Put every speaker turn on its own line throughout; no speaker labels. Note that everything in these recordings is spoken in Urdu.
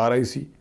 RIC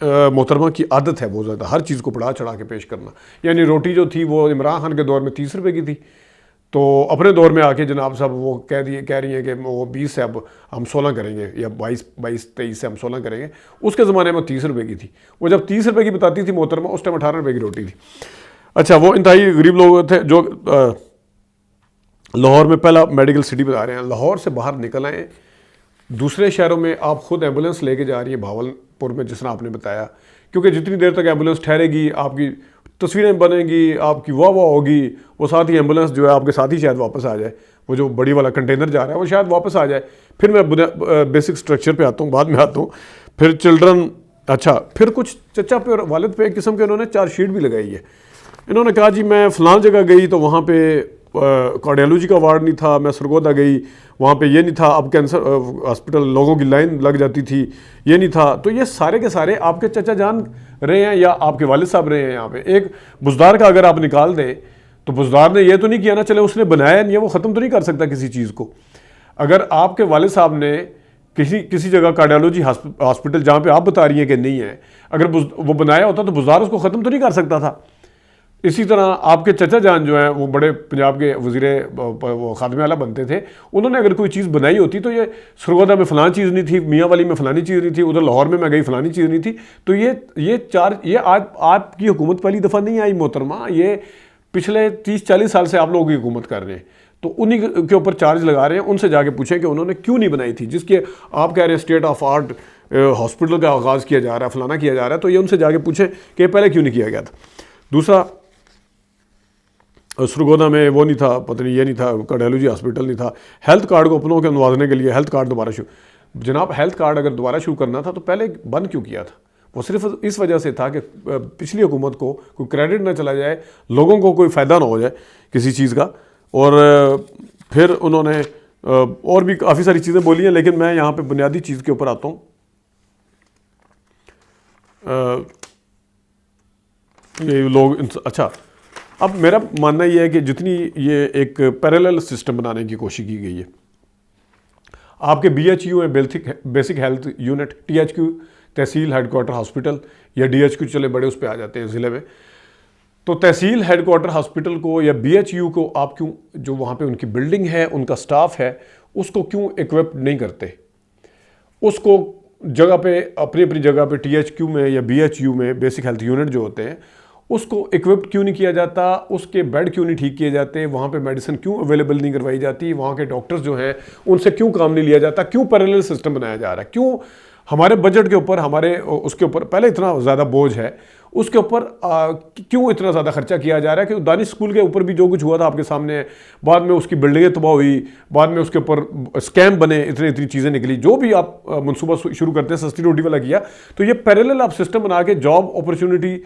محترمہ کی عادت ہے بہت زیادہ ہر چیز کو بڑھا چڑھا کے پیش کرنا. یعنی روٹی جو تھی وہ عمران خان کے دور میں 30 روپے کی تھی, تو اپنے دور میں آ کے جناب صاحب وہ کہہ رہی ہیں کہ وہ 20 سے اب ہم 16 کریں گے, یا 22-23 سے ہم 16 کریں گے. اس کے زمانے میں 30 روپے کی تھی. وہ جب 30 روپے کی بتاتی تھی محترمہ, اس ٹائم 18 روپے کی روٹی تھی. اچھا, وہ انتہائی غریب لوگ تھے جو لاہور میں پہلا میڈیکل سٹی بتا رہے ہیں. لاہور سے باہر نکل آئیں, دوسرے شہروں میں آپ خود ایمبولینس لے کے جا رہی ہیں, بھاولپور میں جس طرح آپ نے بتایا, کیونکہ جتنی دیر تک ایمبولینس ٹھہرے گی آپ کی تصویریں بنیں گی, آپ کی واہ ہوگی, وہ ساتھ ہی ایمبولینس جو ہے آپ کے ساتھ ہی شاید واپس آ جائے. وہ جو بڑی والا کنٹینر جا رہا ہے وہ شاید واپس آ جائے. پھر میں بیسک سٹرکچر پہ آتا ہوں, بعد میں آتا ہوں. پھر چلڈرن, اچھا پھر کچھ چچا پہ اور والد پہ ایک قسم کے انہوں نے چارج شیٹ بھی لگائی ہے. انہوں نے کہا جی میں فلان جگہ گئی تو وہاں پہ کارڈیالوجی کا وارڈ نہیں تھا, میں سرگودا گئی وہاں پہ یہ نہیں تھا, اب کینسر ہاسپٹل لوگوں کی لائن لگ جاتی تھی, یہ نہیں تھا. تو یہ سارے کے سارے آپ کے چچا جان رہے ہیں یا آپ کے والد صاحب رہے ہیں. یہاں پہ ایک بزدار کا اگر آپ نکال دیں تو بزدار نے یہ تو نہیں کیا نا, چلے اس نے بنایا نہیں ہے, وہ ختم تو نہیں کر سکتا کسی چیز کو. اگر آپ کے والد صاحب نے کسی جگہ کارڈیالوجی ہاسپٹل جہاں پہ آپ بتا رہی ہیں کہ نہیں ہے, اگر وہ بنایا ہوتا تو بزدار اس کو ختم تو نہیں کر سکتا تھا. اسی طرح آپ کے چچا جان جو ہیں وہ بڑے پنجاب کے وزیر وہ خادم اعلیٰ بنتے تھے, انہوں نے اگر کوئی چیز بنائی ہوتی تو یہ سرگودا میں فلان چیز نہیں تھی, میاں والی میں فلانی چیز نہیں تھی, ادھر لاہور میں گئی فلانی چیز نہیں تھی. تو یہ آج آپ کی حکومت پہلی دفعہ نہیں آئی محترمہ, یہ پچھلے 30-40 سال سے آپ لوگوں کی حکومت کر رہے ہیں. تو انہی کے اوپر چارج لگا رہے ہیں. ان سے جا کے پوچھیں کہ انہوں نے کیوں نہیں بنائی تھی, جس کے آپ کہہ رہے ہیں اسٹیٹ آف آرٹ ہاسپٹل کا آغاز کیا جا رہا ہے, فلانا کیا جا رہا ہے. تو یہ ان سے جا کے پوچھیں کہ پہلے کیوں نہیں کیا گیا تھا. دوسرا, سرگودا میں وہ نہیں تھا, پتہ نہیں یہ نہیں تھا, کارڈیالوجی ہاسپٹل نہیں تھا. ہیلتھ کارڈ کو اپنوں کے نوازنے کے لیے ہیلتھ کارڈ دوبارہ شروع, جناب ہیلتھ کارڈ اگر دوبارہ شروع کرنا تھا تو پہلے بند کیوں کیا تھا؟ وہ صرف اس وجہ سے تھا کہ پچھلی حکومت کو کوئی کریڈٹ نہ چلا جائے, لوگوں کو کوئی فائدہ نہ ہو جائے کسی چیز کا. اور پھر انہوں نے اور بھی کافی ساری چیزیں بولی ہیں, لیکن میں یہاں پہ بنیادی چیز کے اوپر آتا ہوں. یہ لوگ اچھا, اب میرا ماننا یہ ہے کہ جتنی یہ ایک پیرالل سسٹم بنانے کی کوشش کی گئی ہے, آپ کے بی ایچ یو ہیں, basic health unit, T H Q تحصیل ہیڈ کوارٹر ہاسپٹل, یا ڈی ایچ کیو چلے بڑے اس پہ آ جاتے ہیں ضلع میں. تو تحصیل ہیڈ کوارٹر ہاسپٹل کو یا بی ایچ یو کو آپ کیوں, جو وہاں پہ ان کی بلڈنگ ہے, ان کا سٹاف ہے, اس کو کیوں ایکوپڈ نہیں کرتے؟ اس کو جگہ پہ اپنی جگہ پہ ٹی ایچ کیو میں یا بی ایچ یو میں بیسک ہیلتھ یونٹ جو ہوتے ہیں اس کو ایکوپڈ کیوں نہیں کیا جاتا؟ اس کے بیڈ کیوں نہیں ٹھیک کیے جاتے؟ وہاں پہ میڈیسن کیوں اویلیبل نہیں کروائی جاتی؟ وہاں کے ڈاکٹرز جو ہیں ان سے کیوں کام نہیں لیا جاتا؟ کیوں پیرالل سسٹم بنایا جا رہا ہے؟ کیوں ہمارے بجٹ کے اوپر, ہمارے اس کے اوپر پہلے اتنا زیادہ بوجھ ہے, اس کے اوپر کیوں اتنا زیادہ خرچہ کیا جا رہا ہے؟ کہ دانش اسکول کے اوپر بھی جو کچھ ہوا تھا آپ کے سامنے ہے, بعد میں اس کی بلڈنگیں تباہ ہوئی, بعد میں اس کے اوپر اسکیم بنے, اتنی چیزیں نکلی. جو بھی آپ منصوبہ شروع کرتے ہیں سستی روٹی والا کیا, تو یہ پیرالل آپ سسٹم بنا کے جاب اپرچونٹی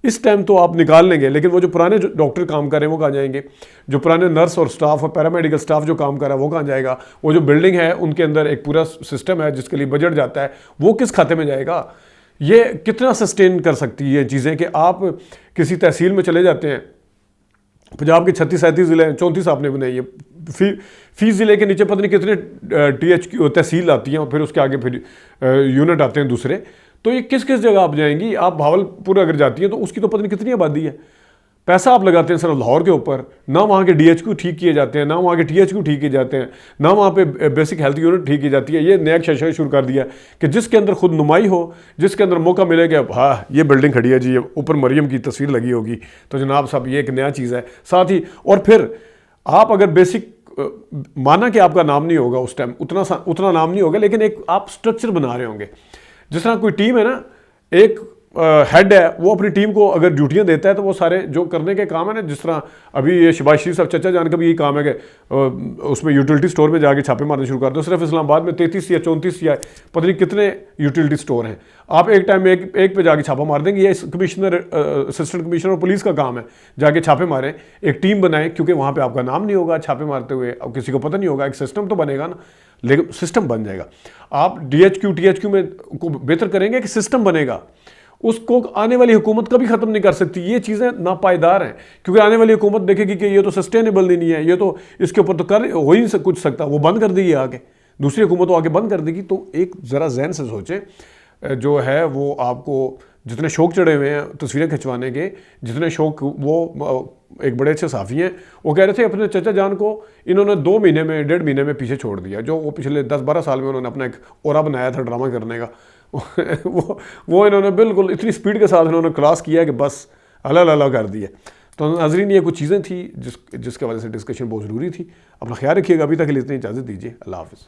اس ٹائم تو آپ نکال لیں گے, لیکن وہ جو پرانے ڈاکٹر کام کر رہے ہیں وہ کہاں جائیں گے؟ جو پرانے نرس اور سٹاف اور پیرامیڈیکل سٹاف جو کام کر رہا ہے وہ کہاں جائے گا؟ وہ جو بلڈنگ ہے ان کے اندر ایک پورا سسٹم ہے جس کے لیے بجٹ جاتا ہے, وہ کس کھاتے میں جائے گا؟ یہ کتنا سسٹین کر سکتی ہے چیزیں کہ آپ کسی تحصیل میں چلے جاتے ہیں, پنجاب کے 36-37 ضلع ہیں, 34 آپ نے بنائی ہے, فی ضلع کے نیچے پتہ نہیں کتنے ٹی ایچ کیو تحصیل آتی ہیں, اور پھر اس کے آگے پھر یونٹ آتے ہیں دوسرے. تو یہ کس جگہ آپ جائیں گی؟ آپ بھاولپور اگر جاتی ہیں تو اس کی تو پتہ نہیں کتنی آبادی ہے. پیسہ آپ لگاتے ہیں صرف لاہور کے اوپر, نہ وہاں کے ڈی ایچ کیو ٹھیک کیے جاتے ہیں, نہ وہاں کے ٹی ایچ کیو ٹھیک کیے جاتے ہیں, نہ وہاں پہ بیسک ہیلتھ یونٹ ٹھیک کی جاتی ہے. یہ نیا شیشہ شروع کر دیا کہ جس کے اندر خود نمائی ہو, جس کے اندر موقع ملے کہ ہاں یہ بلڈنگ کھڑی ہے جی, اوپر مریم کی تصویر لگی ہوگی, تو جناب صاحب یہ ایک نیا چیز ہے. ساتھ ہی اور پھر آپ اگر بیسک مانا کہ آپ کا نام نہیں ہوگا اس ٹائم, اتنا نام نہیں ہوگا, لیکن ایک آپ سٹرکچر بنا رہے ہوں گے. جس طرح کوئی ٹیم ہے نا, ایک ہیڈ ہے, وہ اپنی ٹیم کو اگر ڈیوٹیاں دیتا ہے تو وہ سارے جو کرنے کے کام ہے نا, جس طرح ابھی یہ شہباز شریف صاحب چچا جان کا بھی یہی کام ہے کہ اس میں یوٹیلٹی سٹور میں جا کے چھاپے مارنے شروع کر دو. صرف اسلام آباد میں 33 یا 34 یا پتہ نہیں کتنے یوٹیلٹی سٹور ہیں, آپ ایک ٹائم میں ایک پہ جا کے چھاپا مار دیں گے. یہ کمشنر, اسسٹنٹ کمشنر اور پولیس کا کام ہے, جا کے چھاپے ماریں, ایک ٹیم بنائیں, کیونکہ وہاں پہ آپ کا نام نہیں ہوگا چھاپے مارتے ہوئے, اب کسی کو پتہ نہیں ہوگا. ایک سسٹم تو بنے گا نا, لیکن سسٹم بن جائے گا. آپ D H Q T H Q میں کو بہتر کریں گے کہ سسٹم بنے گا, اس کو آنے والی حکومت کبھی ختم نہیں کر سکتی. یہ چیزیں ناپائیدار ہیں, کیونکہ آنے والی حکومت دیکھے گی کہ یہ تو سسٹینیبل نہیں ہے, یہ تو اس کے اوپر تو کر ہو ہی نہیں کچھ سکتا, وہ بند کر دے گی, آگے دوسری حکومت آگے بند کر دے گی. تو ایک ذرا ذہن سے سوچیں, جو ہے وہ آپ کو جتنے شوق چڑھے ہوئے ہیں تصویریں کھنچوانے کے، جتنے شوق، وہ ایک بڑے اچھے صحافی ہیں، وہ کہہ رہے تھے اپنے چچا جان کو انہوں نے 2 مہینے میں 1.5 مہینے میں پیچھے چھوڑ دیا، جو وہ پچھلے 10-12 سال میں انہوں نے اپنا ایک اورا بنایا تھا ڈرامہ کرنے کا وہ انہوں نے بالکل اتنی سپیڈ کے ساتھ انہوں نے کراس کیا کہ بس اللہ اللہ کر دیا۔ تو ناظرین یہ کچھ چیزیں تھیں جس کی وجہ سے ڈسکشن بہت ضروری تھی۔ اپنا خیال رکھیے گا، ابھی تک کے لیے اتنی اجازت دیجیے، اللہ حافظ۔